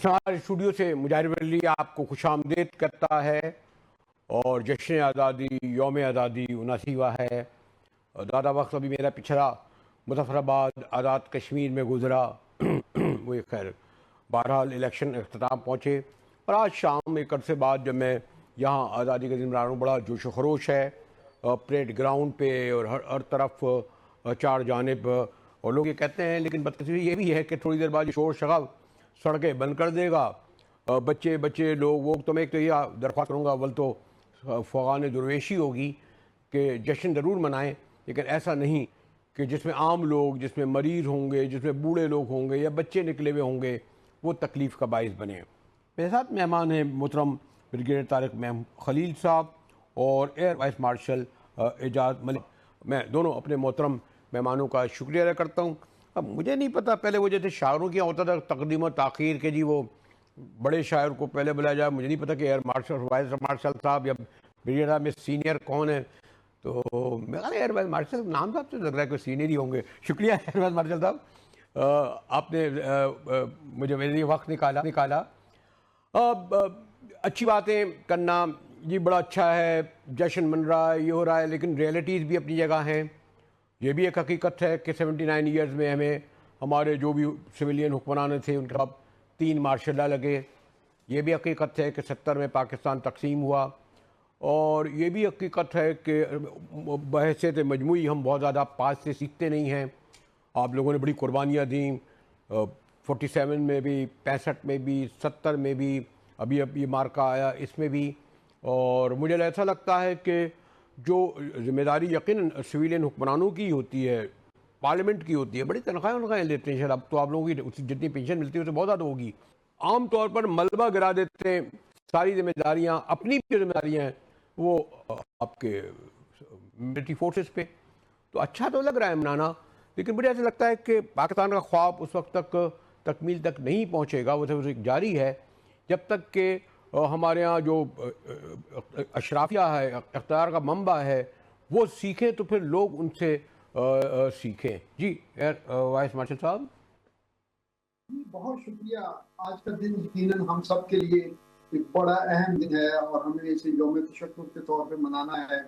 ہمارے اسٹوڈیو سے مجاہر ولی آپ کو خوش آمدید کرتا ہے اور جشن آزادی یوم آزادی 79واں ہے۔ زیادہ وقت ابھی میرا پچھڑا مظفر آباد آزاد کشمیر میں گزرا وہ خیر بہرحال الیکشن اختتام پہنچے، اور آج شام ایک عرصے بعد جب میں یہاں آزادی کے دن منا رہا ہوں، بڑا جوش و خروش ہے پریڈ گراؤنڈ پہ، اور ہر طرف چار جانب، اور لوگ یہ کہتے ہیں، لیکن بدقسمتی یہ بھی ہے کہ تھوڑی دیر بعد یہ شور شغب سڑکیں بند کر دے گا، بچے لوگ تو میں ایک تو یہ درخواست کروں گا، اول تو فوقان درویشی ہوگی کہ جشن ضرور منائیں، لیکن ایسا نہیں کہ جس میں عام لوگ، جس میں مریض ہوں گے، جس میں بوڑھے لوگ ہوں گے یا بچے نکلے ہوئے ہوں گے، وہ تکلیف کا باعث بنے۔ میرے ساتھ مہمان ہیں محترم بریگیڈیئر طارق خلیل صاحب اور ایئر وائس مارشل اعجاز ملک۔ میں دونوں اپنے محترم مہمانوں کا شکریہ ادا کرتا ہوں۔ اب مجھے نہیں پتہ، پہلے وہ جیسے شاعروں کی ہوتا تھا تقدیم و تاخیر کے، جی وہ بڑے شاعر کو پہلے بلایا جائے، مجھے نہیں پتہ کہ ایئر مارشل وائس مارشل صاحب یا بریگیڈیئر صاحب میں سینئر کون ہے، تو میں کہا ایئر وائس مارشل نام صاحب سے لگ رہا ہے کہ سینئر ہی ہوں گے۔ شکریہ ایئر وائس مارشل صاحب، آپ نے مجھے میرے لیے وقت نکالا۔ اچھی باتیں کرنا جی بڑا اچھا ہے، جشن من رہا ہے، یہ ہو رہا ہے، لیکن ریئلٹیز بھی اپنی جگہ ہیں۔ یہ بھی ایک حقیقت ہے کہ 79 ایئرز میں ہمیں ہمارے جو بھی سویلین حکمران تھے ان کے خلاف 3 مارشل لا لگے۔ یہ بھی حقیقت ہے کہ 70 میں پاکستان تقسیم ہوا، اور یہ بھی حقیقت ہے کہ بحیثیت مجموعی ہم بہت زیادہ پاس سے سیکھتے نہیں ہیں۔ آپ لوگوں نے بڑی قربانیاں دیں، 47 میں بھی، 65 میں بھی، 70 میں بھی، اب یہ مارکا آیا اس میں بھی، اور مجھے ایسا لگتا ہے کہ جو ذمہ داری یقیناً سویلین حکمرانوں کی ہوتی ہے، پارلیمنٹ کی ہوتی ہے، بڑی تنخواہیں لیتے ہیں، شاید اب تو آپ لوگوں کی جتنی پینشن ملتی ہے اس سے بہت زیادہ ہوگی، عام طور پر ملبہ گرا دیتے ہیں، ساری ذمہ داریاں اپنی بھی ذمہ داریاں ہیں وہ آپ کے ملٹری فورسز پہ۔ تو اچھا تو لگ رہا ہے منانا، لیکن مجھے ایسا لگتا ہے کہ پاکستان کا خواب اس وقت تک تکمیل تک نہیں پہنچے گا، وہ جاری ہے جب تک کہ ہمارے ہاں جو اشرافیہ ہے، اقتدار کا منبع ہے، وہ سیکھیں تو پھر لوگ ان سے سیکھیں۔ جی وائس مارشل صاحب۔ بہت شکریہ۔ آج کا دن یقیناً ہم سب کے لیے ایک بڑا اہم دن ہے، اور ہمیں اسے یوم تشکر کے طور پہ منانا ہے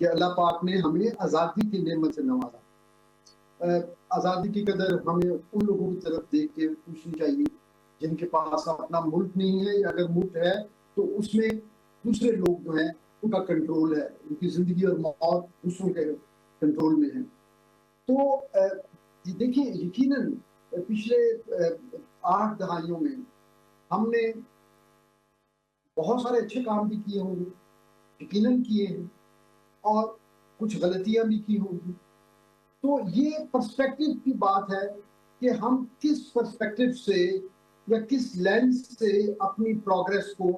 کہ اللہ پاک نے ہمیں آزادی کی نعمت سے نوازا۔ آزادی کی قدر ہمیں ان لوگوں کی طرف دیکھ کے پوچھنی چاہیے جن کے پاس اپنا ملک نہیں ہے، یا اگر ملک ہے تو اس میں دوسرے لوگ جو ہیں ان کا کنٹرول ہے، ان کی زندگی اور موت دوسروں کے کنٹرول میں ہے۔ تو دیکھیں، یقیناً پچھلے 8 دہائیوں میں ہم نے بہت سارے اچھے کام بھی کیے ہوں گے، یقیناً کیے ہیں، اور کچھ غلطیاں بھی کی ہوں گی۔ تو یہ پرسپیکٹو کی بات ہے کہ ہم کس پرسپیکٹو سے یا کس لینس سے اپنی پروگریس کو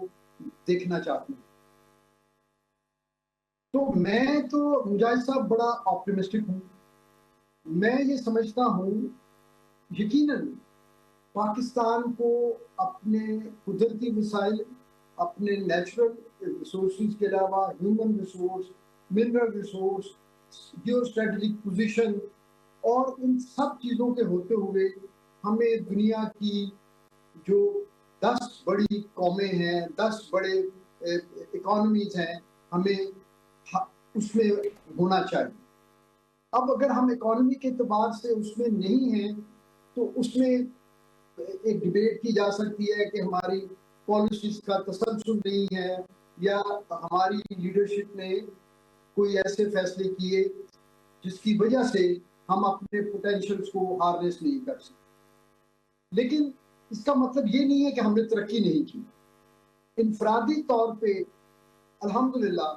دیکھنا چاہتے ہیں۔ تو میں تو مجاہد صاحب بڑا آپٹیمسٹک ہوں۔ میں یہ سمجھتا ہوں یقیناً پاکستان کو اپنے قدرتی وسائل، اپنے نیچرل ریسورسز کے علاوہ human resource, mineral resource, geostrategic position, اور ان سب چیزوں کے ہوتے ہوئے ہمیں دنیا کی جو 10 بڑی قومیں ہیں، 10 بڑے اکانومیز ہیں، ہمیں اس میں ہونا چاہیے۔ اب اگر ہم اکانومی کے اعتبار سے اس میں نہیں ہیں تو اس میں ایک ڈیبیٹ کی جا سکتی ہے کہ ہماری پالیسیز کا تسلسل نہیں ہے، یا ہماری لیڈرشپ نے کوئی ایسے فیصلے کیے جس کی وجہ سے ہم اپنے پوٹینشلز کو ہارنیس نہیں کر سکتے۔ لیکن اس کا مطلب یہ نہیں ہے کہ ہم نے ترقی نہیں کی۔ انفرادی طور پہ الحمدللہ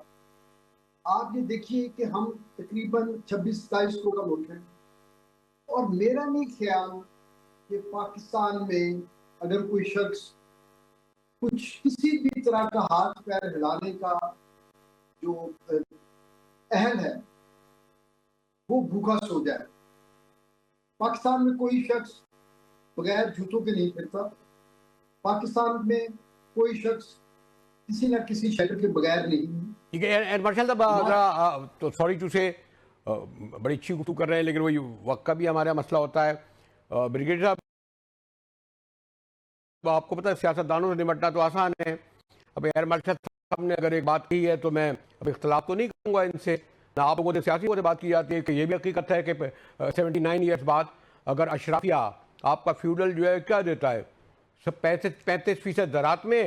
آپ یہ دیکھیے کہ ہم تقریباً 26-27 کروڑ کا ملک ہے، اور میرا نہیں خیال کہ پاکستان میں اگر کوئی شخص کچھ کسی بھی طرح کا ہاتھ پیر ہلانے کا جو اہل ہے وہ بھوکا سو جائے۔ پاکستان میں کوئی شخص بغیر جوتوں کے نہیں پھرتا، پاکستان میں کوئی شخص کسی نہ کسی شکل کے بغیر نہیں۔ ٹھیک ہے مارشل صاحب، تو سوری ٹو سے بڑی اچھی گفتگو کر رہے ہیں، لیکن وہی وقت کا بھی ہمارا مسئلہ ہوتا ہے۔ بریگیڈیئر صاحب آپ کو پتہ ہے سیاستدانوں سے نمٹنا تو آسان ہے. اب ایئر مارشل صاحب نے اگر ایک بات کی ہے تو میں اب اختلاف تو نہیں کروں گا ان سے. نہ آپ لوگوں سے سیاسی سے بات کی جاتی ہے کہ یہ بھی حقیقت ہے کہ 79 ایئرس بعد اگر اشرافیہ آپ کا فیوڈل جو ہے کیا دیتا ہے, سب 35% زراعت میں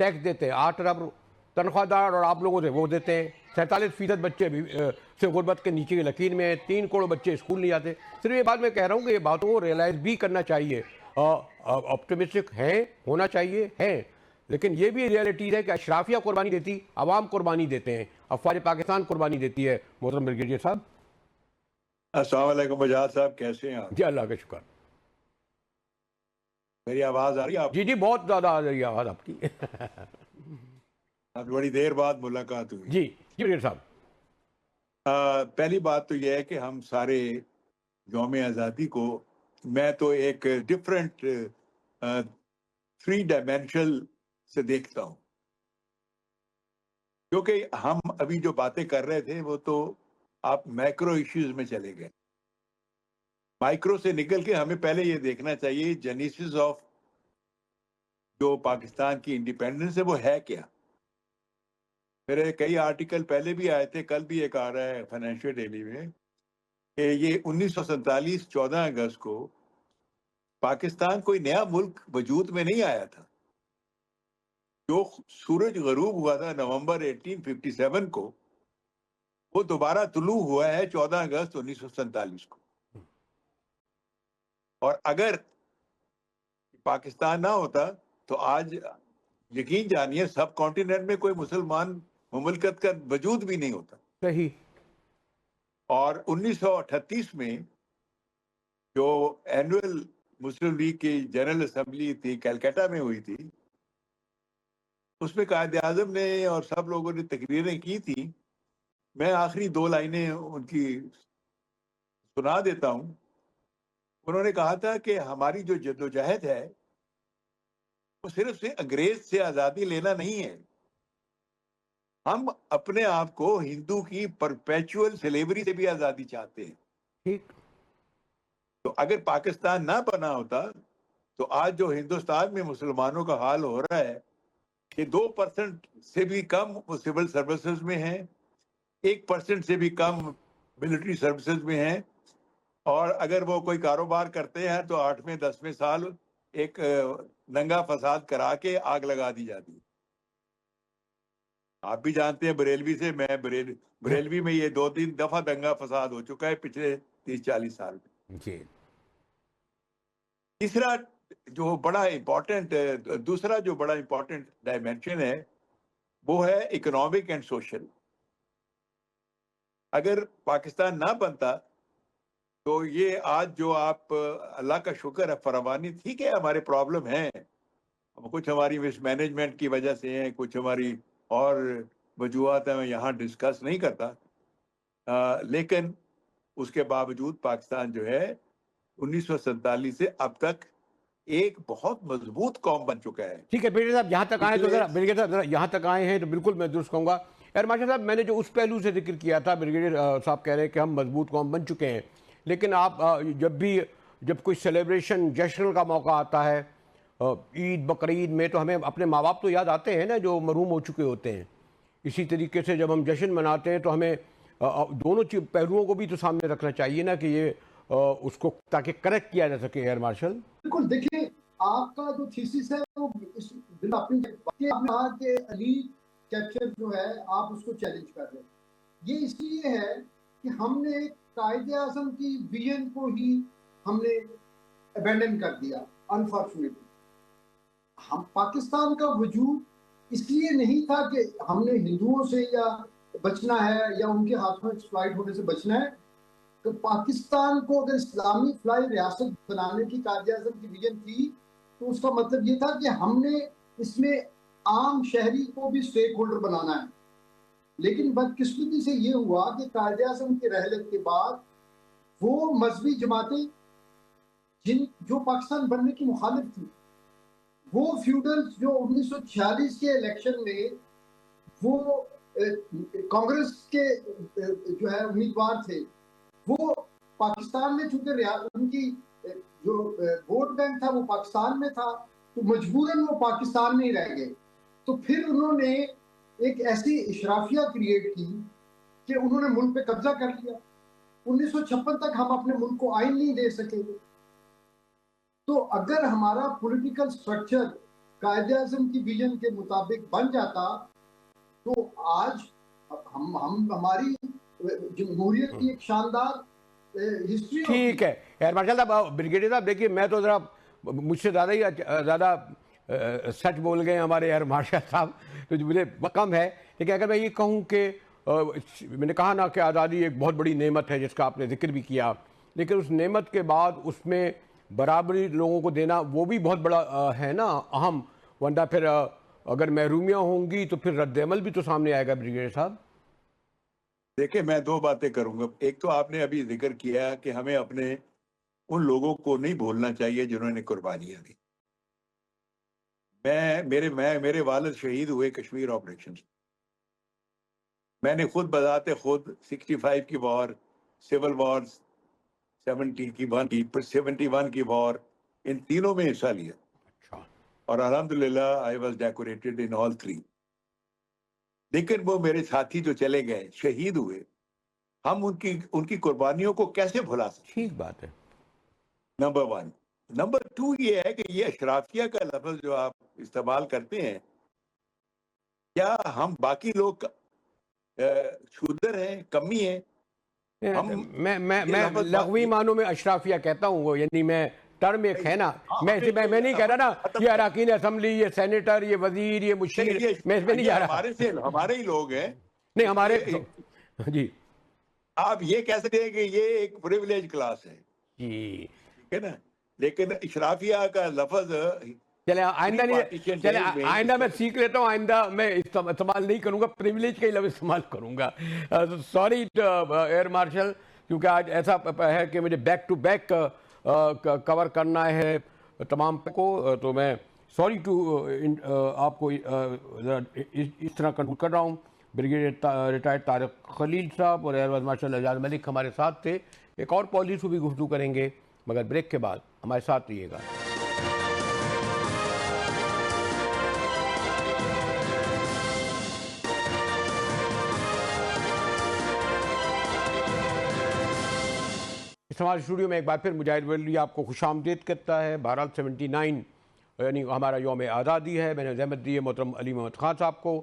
ٹیکس دیتے ہیں, 8 ارب تنخواہ دار اور آپ لوگوں سے وہ دیتے ہیں, 47% بچے بھی سے غربت کے نیچے کی لکیر میں ہیں, 3 کروڑ بچے اسکول نہیں جاتے. صرف یہ بات میں کہہ رہا ہوں کہ یہ باتوں کو ریئلائز بھی کرنا چاہیے. آپٹیمسٹک ہیں, ہونا چاہیے, ہیں, لیکن یہ بھی ریئلٹی ہے کہ اشرافیہ قربانی دیتی, عوام قربانی دیتے ہیں, افواج پاکستان قربانی دیتی ہے. محترم بریگیڈیئر صاحب. السلام علیکم بجاج صاحب, کیسے ہیں آپ؟ جی اللہ کا شکر. میری آواز آ رہی ہے آپ جی کو؟ جی بہت زیادہ آ رہی ہے آواز آپ کی. اب بڑی دیر بعد ملاقات ہوئی. جی جی بریگیڈیئر صاحب. پہلی بات تو یہ ہے کہ ہم سارے یوم آزادی کو میں تو ایک ڈفرینٹ 3 ڈائمینشنل سے دیکھتا ہوں, کیونکہ ہم ابھی جو باتیں کر رہے تھے وہ تو آپ میکرو ایشوز میں چلے گئے. مائکرو سے نکل کے ہمیں پہلے یہ دیکھنا چاہیے جینیسس آف جو پاکستان کی انڈیپینڈنس ہے وہ ہے کیا. میرے کئی آرٹیکل پہلے بھی آئے تھے, کل بھی ایک آ رہا ہے فائنینشیل ڈیلی میں, کہ یہ 1947 14 اگست کو پاکستان کوئی نیا ملک وجود میں نہیں آیا تھا. جو سورج غروب ہوا تھا نومبر 1857 کو, وہ دوبارہ طلوع ہوا ہے 14 اگست 1947 کو. اور اگر پاکستان نہ ہوتا تو آج یقین جانیے سب کانٹیننٹ میں کوئی مسلمان مملکت کا وجود بھی نہیں ہوتا. صحیح. اور 1938 میں جو اینول مسلم لیگ کی جنرل اسمبلی تھی کلکتہ میں ہوئی تھی, اس میں قائد اعظم نے اور سب لوگوں نے تقریریں کی تھی. میں آخری 2 لائنیں ان کی سنا دیتا ہوں. انہوں نے کہا تھا کہ ہماری جو جدوجہد ہے وہ صرف سے انگریز سے آزادی لینا نہیں ہے, ہم اپنے آپ کو ہندو کی پرپیچول سلیوری سے بھی آزادی چاہتے ہیں. ٹھیک. تو اگر پاکستان نہ بنا ہوتا تو آج جو ہندوستان میں مسلمانوں کا حال ہو رہا ہے کہ 2% سے بھی کم وہ سول سروسز میں ہیں, 1% سے بھی کم ملٹری سروسز میں ہیں, اور اگر وہ کوئی کاروبار کرتے ہیں تو 8ویں 10ویں سال ایک ننگا فساد کرا کے آگ لگا دی جاتی. آپ بھی جانتے ہیں بریلوی سے, میں بریلوی میں یہ 2-3 دفعہ دنگا فساد ہو چکا ہے پچھلے 30-40 سال میں. جی. دوسرا جو بڑا امپورٹنٹ ڈائمینشن ہے وہ ہے اکنامک اینڈ سوشل. اگر پاکستان نہ بنتا تو یہ آج جو آپ اللہ کا شکر ہے فراوانی تھی کہ ہمارے پرابلم ہیں, کچھ ہماری مس مینجمنٹ کی وجہ سے ہیں, کچھ ہماری اور وجوہات ہیں, میں یہاں ڈسکس نہیں کرتا, لیکن اس کے باوجود پاکستان جو ہے 1947 سے اب تک ایک بہت مضبوط قوم بن چکا ہے. ٹھیک ہے بریگیڈیئر صاحب, یہاں تک آئے تو ذرا یہاں تک آئے ہیں تو بالکل میں درست کہوں گا. ایئر مارشل صاحب, میں نے جو اس پہلو سے ذکر کیا تھا, بریگیڈیئر صاحب کہہ رہے ہیں کہ ہم مضبوط قوم بن چکے ہیں, لیکن آپ جب کوئی سیلیبریشن جشن کا موقع آتا ہے, عید بقرعید میں, تو ہمیں اپنے ماں باپ تو یاد آتے ہیں نا جو مرحوم ہو چکے ہوتے ہیں. اسی طریقے سے جب ہم جشن مناتے ہیں تو ہمیں دونوں پہلوؤں کو بھی تو سامنے رکھنا چاہیے نا, کہ یہ اس کو تاکہ کریکٹ کیا جا سکے. ایئر مارشل بالکل, دیکھیں آپ کا جو تھیسس ہے وہ اپنی کہا کہ علی کیپچر جو ہے آپ اس کو چیلنج کر رہے ہیں. یہ اس لیے ہے کہ ہم نے قائد اعظم کی ویژن کو ہی ہم نے ابینڈن کر دیا. انفارچونیٹلی ہم پاکستان کا وجود اس لیے نہیں تھا کہ ہم نے ہندوؤں سے یا بچنا ہے یا ان کے ہاتھوں ایکسپلائٹ ہونے سے بچنا ہے. کہ پاکستان کو اگر اسلامی فلائی ریاست بنانے کی قائد اعظم کی ویژن تھی تو اس کا مطلب یہ تھا کہ ہم نے اس میں عام شہری کو بھی سٹیک ہولڈر بنانا ہے. لیکن بدقسمتی سے یہ ہوا کہ قائد اعظم کے رحلت کے بعد وہ مذہبی جماعتیں جو پاکستان بننے کی مخالف تھی, وہ فیوڈلز جو 1946 کے الیکشن میں وہ کانگریس کے جو ہے امیدوار تھے, وہ پاکستان میں چونکہ ان کی جو ووٹ بینک تھا وہ پاکستان میں تھا, تو مجبوراً وہ پاکستان میں ہی رہ گئے. تو پھر انہوں نے ایک ایسی اشرافیہ کریٹ کی کہ انہوں نے ملک پہ قبضہ کر لیا. 1956 تک ہم اپنے ملک کو آئین نہیں دے سکے. تو اگر ہمارا پولیٹیکل سٹرکچر قائد اعظم کی ویژن کے مطابق بن جاتا تو آج ہماری جمہوریت کی ایک شاندار ہسٹری. ٹھیک ہے ایئر مارشل صاحب. بریگیڈیئر صاحب دیکھیے میں تو ذرا مجھ سے زیادہ سچ بول گئے ہمارے ایئر مارشل صاحب, تو مجھے کم ہے. لیکن اگر میں یہ کہوں کہ میں نے کہا نا کہ آزادی ایک بہت بڑی نعمت ہے جس کا آپ نے ذکر بھی کیا, لیکن اس نعمت کے بعد اس میں برابری لوگوں کو دینا وہ بھی بہت بڑا ہے نا, اہم. ورنہ پھر اگر محرومیاں ہوں گی تو پھر رد عمل بھی تو سامنے آئے گا. بریگیڈیئر صاحب دیکھیں میں دو باتیں کروں گا. ایک تو آپ نے ابھی ذکر کیا کہ ہمیں اپنے ان لوگوں کو نہیں بھولنا چاہیے جنہوں نے قربانیاں دی. میرے والد شہید ہوئے کشمیر آپریشن سے. میں نے خود بذات خود 65 کی وار, سول وار 71 کی وار, ان تینوں میں حصہ لیا, اور الحمدللہ آئی واز ڈیکوریٹڈ ان آل 3. لیکن وہ میرے ساتھی جو چلے گئے, شہید ہوئے, ہم ان کی قربانیوں کو کیسے بھلا سکتے؟ ٹھیک بات ہے. نمبر 1. نمبر 2 یہ ہے کہ یہ اشرافیہ کا لفظ جو آپ استعمال کرتے ہیں, کیا ہم باقی لوگ شودر ہیں, کمی ہیں؟ میں لغوی معنوں میں اشرافیہ کہتا ہوں, وہ یعنی میں ٹرم ایک ہے نا, میں نہیں کہہ رہا نا یہ اراکین اسمبلی, یہ سینیٹر, یہ وزیر, یہ مشیر, میں اس میں نہیں جا رہا. ہمارے ہی لوگ ہیں. نہیں ہمارے جی آپ یہ کہہ سکتے ہیں کہ یہ ایک پریویلیج کلاس ہے, جی ٹھیک ہے نا. لیکن اشرافیہ کا لفظ چلے آئندہ میں سیکھ لیتا ہوں, آئندہ میں استعمال نہیں کروں گا, پریویلیج کا ہی لفظ استعمال کروں گا. سوری ایئر مارشل, کیونکہ آج ایسا ہے کہ مجھے بیک ٹو بیک کور کرنا ہے تمام کو, تو میں سوری ٹو آپ کو اس طرح کنکلوڈ کر رہا ہوں. بریگیڈیئر ریٹائرڈ طارق خلیل صاحب اور ایئر وائس مارشل اعجاز ملک ہمارے ساتھ تھے. ایک اور پالیسی بھی گفتگو کریں گے, مگر بریک کے بعد ہمارے ساتھ رہیے گا. ہمارے اسٹوڈیو میں ایک بار پھر مجاہد ویلوی آپ کو خوش آمدید کرتا ہے. بہرحال 79 یعنی ہمارا یوم آزادی ہے. میں نے زحمت دی ہے محترم علی محمد خان صاحب کو.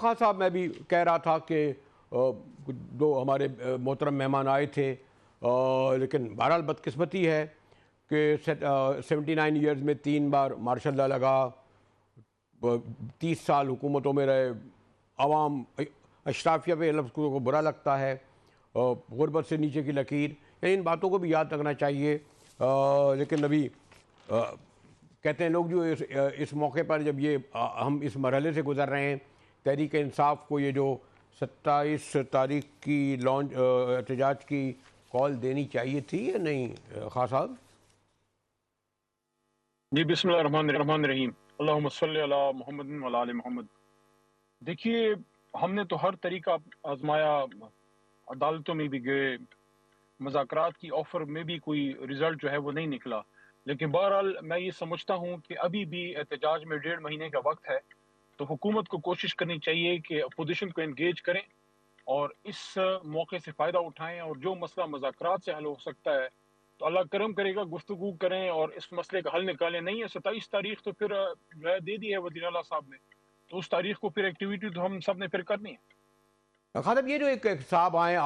خان صاحب میں بھی کہہ رہا تھا کہ دو ہمارے محترم مہمان آئے تھے, لیکن بہرحال بدقسمتی ہے کہ 79 ایئرز میں 3 بار مارشل لا لگا, 30 سال حکومتوں میں رہے. عوام اشرافیہ پہ لفظ کو برا لگتا ہے, غربت سے نیچے کی لکیر, ان باتوں کو بھی یاد رکھنا چاہیے. لیکن ابھی کہتے ہیں لوگ جو اس موقع پر جب یہ ہم اس مرحلے سے گزر رہے ہیں, تحریک انصاف کو یہ جو 27 تاریخ کی احتجاج کی کال دینی چاہیے تھی یا نہیں خان صاحب؟ جی بسم اللہ الرحمن الرحیم. اللہم صلی علی محمد وعلی آل محمد. دیکھیے ہم نے تو ہر طریقہ آزمایا, عدالتوں میں بھی گئے, مذاکرات کی آفر میں بھی کوئی رزلٹ جو ہے وہ نہیں نکلا. لیکن بہرحال میں یہ سمجھتا ہوں کہ ابھی بھی احتجاج میں 1.5 مہینے کا وقت ہے, تو حکومت کو کوشش کرنی چاہیے کہ اپوزیشن کو انگیج کریں اور اس موقع سے فائدہ اٹھائیں, اور جو مسئلہ مذاکرات سے حل ہو سکتا ہے تو اللہ کرم کرے گا, گفتگو کریں اور اس مسئلے کا حل نکالیں. نہیں ہے 27 تاریخ تو پھر جو ہے دے دی ہے وزیر اعلیٰ صاحب نے, تو اس تاریخ کو پھر ایکٹیویٹی تو ہم سب نے پھر کرنی ہے. خان صاحب یہ جو ایک صاحب آئے,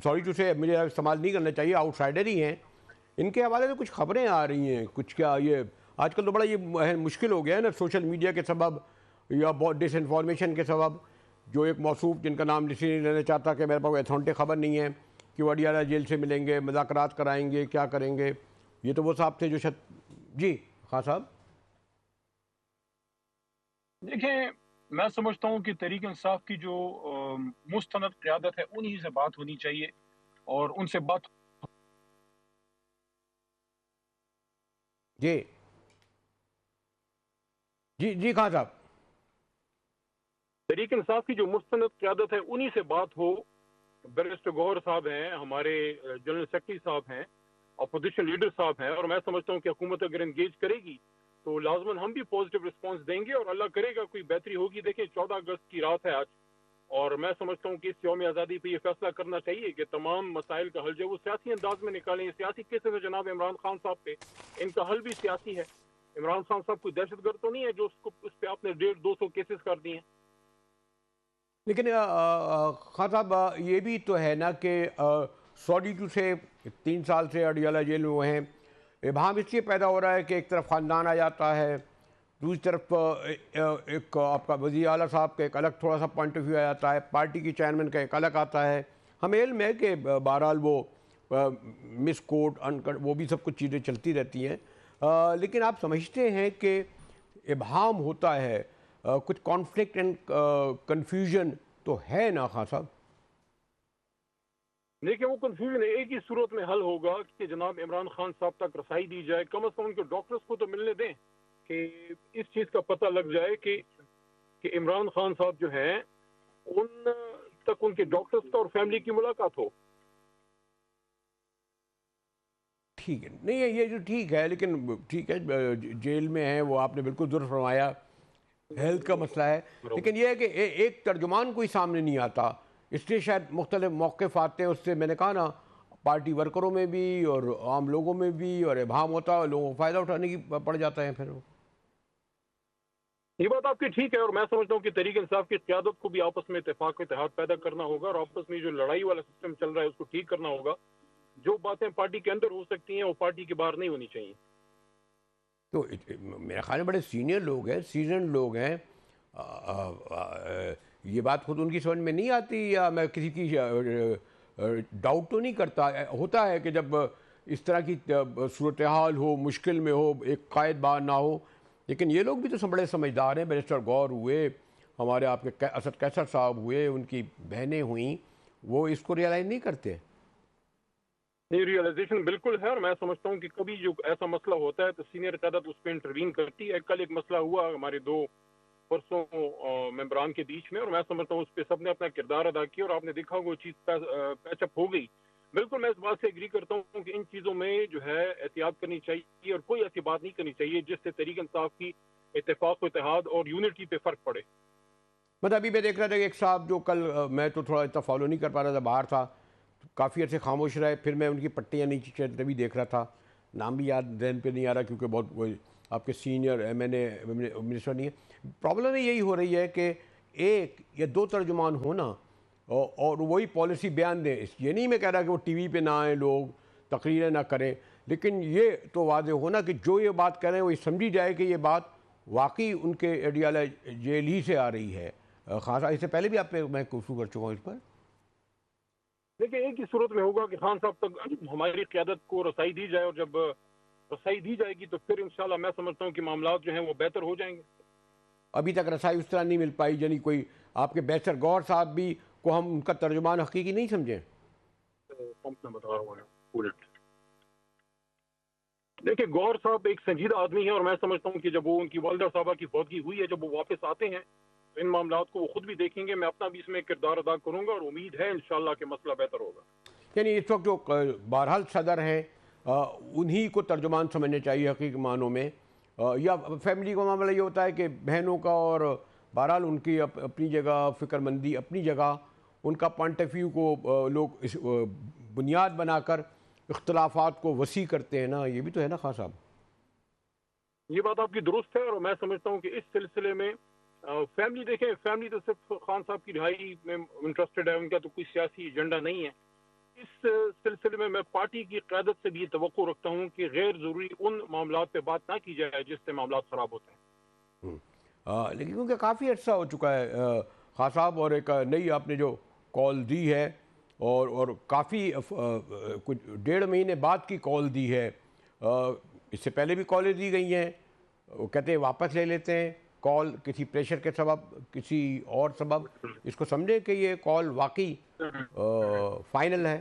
سوری ٹو سے مجھے استعمال نہیں کرنا چاہیے, آؤٹ سائڈر ہی ہیں, ان کے حوالے سے کچھ خبریں آ رہی ہیں, کچھ کیا یہ آج کل تو بڑا یہ مشکل ہو گیا ہے نا سوشل میڈیا کے سبب یا بہت ڈس انفارمیشن کے سبب, جو ایک موصوف جن کا نام اسی نہیں لینا چاہتا کہ میرے پاس اتھارٹی خبر نہیں ہے کہ وہ اڈیالہ جیل سے ملیں گے, مذاکرات کرائیں گے, کیا کریں گے. یہ تو وہ صاحب تھے جو جی خان صاحب. دیکھیں میں سمجھتا ہوں کہ تحریک انصاف کی جو مستند قیادت ہے انہی سے بات ہونی چاہیے, اور ان سے بات جی جی جی خان صاحب. تحریک انصاف کی جو مستند قیادت ہے انہی سے بات ہو. بیرسٹر گوہر صاحب ہیں, ہمارے جنرل سیکرٹری صاحب ہیں, اپوزیشن لیڈر صاحب ہیں, اور میں سمجھتا ہوں کہ حکومت اگر انگیج کرے گی تو لازماً ہم بھی پازیٹیو رسپانس دیں گے اور اللہ کرے گا کوئی بہتری ہوگی. دیکھیں 14 اگست کی رات ہے آج, اور میں سمجھتا ہوں کہ اس یوم آزادی پہ یہ فیصلہ کرنا چاہیے کہ تمام مسائل کا حل جو وہ سیاسی انداز میں نکالیں. یہ سیاسی کیسز ہے جناب عمران خان صاحب پہ, ان کا حل بھی سیاسی ہے. عمران خان صاحب کوئی دہشت گرد تو نہیں ہے جو اس پہ آپ نے 150-200 کیسز کر دیے ہیں. لیکن خان صاحب یہ بھی تو ہے نا کہ 102 سے 3 سال سے اڈیالہ جیل میں وہ ہیں. ابہام اس لیے پیدا ہو رہا ہے کہ ایک طرف خاندان آ جاتا ہے, دوسری طرف ایک آپ کا وزیر اعلیٰ صاحب کا ایک الگ تھوڑا سا پوائنٹ آف ویو آ جاتا ہے, پارٹی کی چیئرمین کا ایک الگ آتا ہے. ہمیں علم ہے کہ بہرحال وہ مس کوٹ وہ بھی سب کچھ چیزیں چلتی رہتی ہیں, لیکن آپ سمجھتے ہیں کہ ابہام ہوتا ہے, کچھ کانفلکٹ اینڈ کنفیوژن تو ہے نا خان صاحب؟ دیکھیں وہ کنفیوژن ایک ہی صورت میں حل ہوگا کہ جناب عمران خان صاحب تک رسائی دی جائے. کم از کم ان کے ڈاکٹرز کو تو ملنے دیں کہ اس چیز کا پتہ لگ جائے کہ عمران خان صاحب جو ہیں ان تک ان کے ڈاکٹرز کا اور فیملی کی ملاقات ہو. ٹھیک ہے, نہیں یہ جو ٹھیک ہے, لیکن ٹھیک ہے جیل میں ہیں وہ, آپ نے بالکل درست فرمایا, ہیلتھ کا مسئلہ ہے. لیکن یہ ہے کہ ایک ترجمان کوئی سامنے نہیں آتا, اس لیے شاید مختلف موقف آتے ہیں. اس سے میں نے کہا نا پارٹی ورکروں میں بھی اور عام لوگوں میں بھی, اور ابہام ہوتا ہے, لوگوں کو فائدہ اٹھانے کی پڑ جاتا ہے. پھر یہ بات آپ کی ٹھیک ہے, اور میں سمجھتا ہوں کہ تحریک انصاف کی قیادت کو بھی آپس میں اتفاق و اتحاد پیدا کرنا ہوگا, اور آپس میں جو لڑائی والا سسٹم چل رہا ہے اس کو ٹھیک کرنا ہوگا. جو باتیں پارٹی کے اندر ہو سکتی ہیں وہ پارٹی کے باہر نہیں ہونی چاہیے. تو میرے خیال میں بڑے سینئر لوگ ہیں, سیزنڈ لوگ ہیں, یہ بات خود ان کی سمجھ میں نہیں آتی, یا میں کسی کی ڈاؤٹ تو نہیں کرتا. ہوتا ہے کہ جب اس طرح کی صورتحال ہو, مشکل میں ہو, ایک قائد بار نہ ہو, لیکن یہ لوگ بھی تو بڑے سمجھدار ہیں. بیرسٹر غور ہوئے, ہمارے آپ کے اسد قیصر صاحب ہوئے, ان کی بہنیں ہوئیں, وہ اس کو ریئلائز نہیں کرتے. یہ ریئلائزیشن بالکل ہے, اور میں سمجھتا ہوں کہ کبھی جو ایسا مسئلہ ہوتا ہے تو سینئر قیادت اس پہ انٹروین کرتی ہے. کل ایک مسئلہ ہوا ہمارے 2 پرسوں ممبران کے بیچ میں, اور میں سمجھتا ہوں اس پہ سب نے اپنا کردار ادا کیا, اور آپ نے دیکھا وہ چیز پیچ اپ ہو گئی. بالکل میں اس بات سے ایگری کرتا ہوں کہ ان چیزوں میں جو ہے احتیاط کرنی چاہیے, اور کوئی ایسی بات نہیں کرنی چاہیے جس سے تحریک انصاف کی اتفاق و اتحاد اور یونٹی پہ فرق پڑے. مطلب ابھی میں دیکھ رہا تھا کہ ایک صاحب جو کل, میں تو تھوڑا اتنا فالو نہیں کر پا رہا تھا, باہر تھا, کافی عرصے خاموش رہے, پھر میں ان کی پٹیاں نیچے چلتے بھی دیکھ رہا تھا, نام بھی یاد ذہن پہ نہیں آ رہا کیونکہ بہت آپ کے senior M N a minister نہیں ہے. پرابلم یہی ہو رہی ہے کہ 1 یا 2 ترجمان ہونا اور وہی پالیسی بیان دیں. یہ نہیں میں کہہ رہا کہ وہ ٹی وی پہ نہ آئیں, لوگ تقریریں نہ کریں, لیکن یہ تو واضح ہونا کہ جو یہ بات کہہ رہے ہیں وہ سمجھی جائے کہ یہ بات واقعی ان کے اڈیالہ جیل ہی سے آ رہی ہے. خاصا اس سے پہلے بھی آپ پہ میں گفتگو کر چکا ہوں اس پر. دیکھیں ایک ہی صورت میں ہوگا کہ خان صاحب تک ہماری قیادت کو رسائی دی جائے, اور جب رسائی دی جائے گی تو پھر انشاءاللہ میں سمجھتا ہوں کہ معاملات جو ہیں وہ بہتر ہو جائیں گے. ابھی تک رسائی اس طرح نہیں مل پائی, یعنی کوئی آپ کے بیرسٹر غور صاحب بھی کو ہم ان کا ترجمان حقیقی نہیں سمجھیں. دیکھیں غور صاحب ایک سنجیدہ آدمی ہے, اور میں سمجھتا ہوں کہ جب وہ ان کی والدہ صاحبہ کی فوتگی ہوئی ہے, جب وہ واپس آتے ہیں تو ان معاملات کو وہ خود بھی دیکھیں گے. میں اپنا بھی اس میں کردار ادا کروں گا, اور امید ہے انشاءاللہ کہ مسئلہ بہتر ہوگا. یعنی اس وقت جو بہرحال صدر ہیں انہی کو ترجمان سمجھنے چاہیے حقیقی معنوں میں, یا فیملی کا معاملہ یہ ہوتا ہے کہ بہنوں کا, اور بہرحال ان کی اپنی جگہ فکر مندی اپنی جگہ, ان کا پوائنٹ آف ویو کو لوگ بنیاد بنا کر اختلافات کو وسیع کرتے ہیں نا, یہ بھی تو ہے نا خان صاحب. یہ بات آپ کی درست ہے, اور میں سمجھتا ہوں کہ اس سلسلے میں فیملی, دیکھیں فیملی تو صرف خان صاحب کی رہائی میں انٹرسٹڈ ہے, ان کا تو کوئی سیاسی ایجنڈا نہیں ہے. اس سلسلے میں پارٹی کی قیادت سے بھی یہ توقع رکھتا ہوں کہ غیر ضروری ان معاملات پہ بات نہ کی جائے جس سے معاملات خراب ہوتے ہیں. لیکن کیونکہ کافی عرصہ ہو چکا ہے خان صاحب, اور ایک نئی آپ نے جو کال دی ہے, اور کافی کچھ 1.5 مہینے بعد کی کال دی ہے. اس سے پہلے بھی کالیں دی گئی ہیں, وہ کہتے ہیں واپس لے لیتے ہیں کال, کسی پریشر کے سبب, کسی اور سبب. اس کو سمجھے کہ یہ کال واقعی فائنل ہے.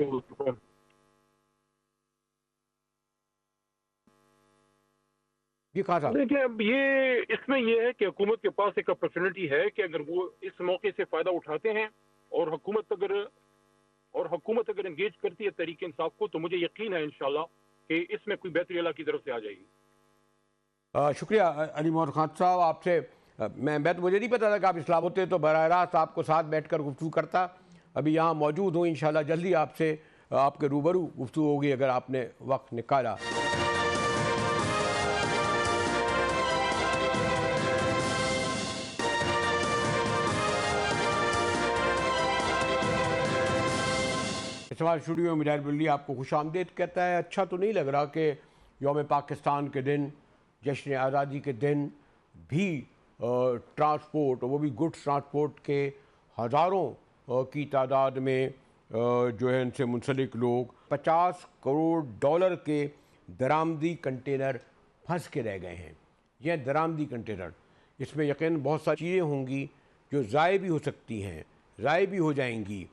جی کہا صاحب. دیکھیں اب یہ اس میں یہ ہے کہ حکومت کے پاس ایک اپرچونٹی ہے کہ اگر وہ اس موقع سے فائدہ اٹھاتے ہیں, اور حکومت اگر انگیج کرتی ہے تحریک انصاف کو, تو مجھے یقین ہے انشاءاللہ کہ اس میں کوئی بہتری اللہ کی طرف سے آ جائے گی. شکریہ علی محمد خان صاحب. آپ سے میں تو مجھے نہیں پتا تھا کہ آپ اسلام ہوتے تو براہ راست آپ کو ساتھ بیٹھ کر گفتگو کرتا. ابھی یہاں موجود ہوں, انشاءاللہ جلدی آپ سے آپ کے روبرو گفتگو ہوگی اگر آپ نے وقت نکالا. اس وقت اسٹوڈیو میں مجاہد بلی آپ کو خوش آمدید کہتا ہے. اچھا تو نہیں لگ رہا کہ یوم پاکستان کے دن, جشن آزادی کے دن بھی ٹرانسپورٹ, وہ بھی گڈس ٹرانسپورٹ کے ہزاروں کی تعداد میں جو ہے ان سے منسلک لوگ $50 کروڑ کے درآمدی کنٹینر پھنس کے رہ گئے ہیں. یہ درآمدی کنٹینر, اس میں یقیناً بہت ساری چیزیں ہوں گی جو ضائع بھی ہو سکتی ہیں, ضائع بھی ہو جائیں گی.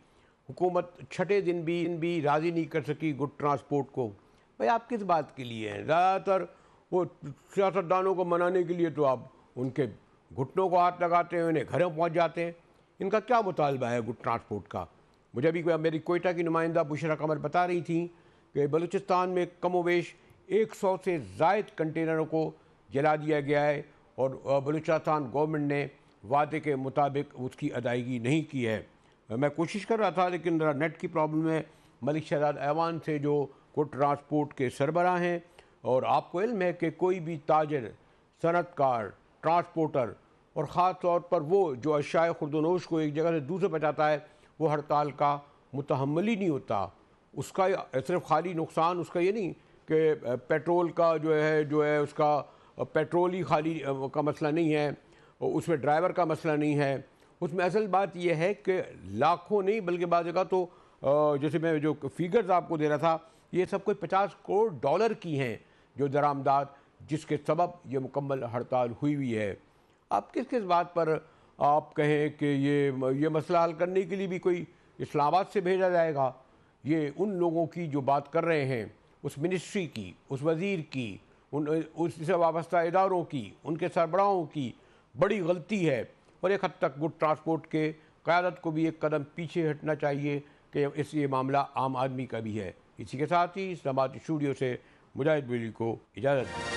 حکومت چھٹے دن بھی راضی نہیں کر سکی گڈ ٹرانسپورٹ کو. بھائی آپ کس بات کے لیے ہیں؟ زیادہ تر وہ سیاستدانوں کو منانے کے لیے تو آپ ان کے گھٹنوں کو ہاتھ لگاتے ہیں, انہیں گھروں پہنچ جاتے ہیں. ان کا کیا مطالبہ ہے گڈ ٹرانسپورٹ کا؟ مجھے ابھی میری کوئٹہ کی نمائندہ بشرا قمر بتا رہی تھیں کہ بلوچستان میں کم و بیش 100 سے زائد کنٹینروں کو جلا دیا گیا ہے اور بلوچستان گورنمنٹ نے وعدے کے مطابق اس کی ادائیگی نہیں کی ہے. میں کوشش کر رہا تھا لیکن ذرا نیٹ کی پرابلم ہے. ملک شہزاد ایوان سے جو گڈ ٹرانسپورٹ کے سربراہ ہیں, اور آپ کو علم ہے کہ کوئی بھی تاجر, صنعت کار, ٹرانسپورٹر اور خاص طور پر وہ جو اشیاء خرد و نوش کو ایک جگہ سے دوسرے پہنچاتا ہے, وہ ہڑتال کا متحمل ہی نہیں ہوتا. اس کا صرف خالی نقصان اس کا یہ نہیں کہ پیٹرول کا جو ہے اس کا پیٹرول ہی خالی کا مسئلہ نہیں ہے, اس میں ڈرائیور کا مسئلہ نہیں ہے. اس میں اصل بات یہ ہے کہ لاکھوں نہیں بلکہ بعض جگہ تو جیسے میں جو فیگرز آپ کو دے رہا تھا, یہ سب کوئی $50 کروڑ کی ہیں جو درآمدات, جس کے سبب یہ مکمل ہڑتال ہوئی ہے. آپ کس بات پر آپ کہیں کہ یہ مسئلہ حل کرنے کے لیے بھی کوئی اسلام آباد سے بھیجا جائے گا؟ یہ ان لوگوں کی جو بات کر رہے ہیں, اس منسٹری کی, اس وزیر کی, اس سے وابستہ اداروں کی, ان کے سربراہوں کی بڑی غلطی ہے. اور ایک حد تک گڈ ٹرانسپورٹ کے قیادت کو بھی ایک قدم پیچھے ہٹنا چاہیے کہ یہ معاملہ عام آدمی کا بھی ہے. اسی کے ساتھ ہی اسلام آباد اسٹوڈیو سے مجاہد بلی کو اجازت دی.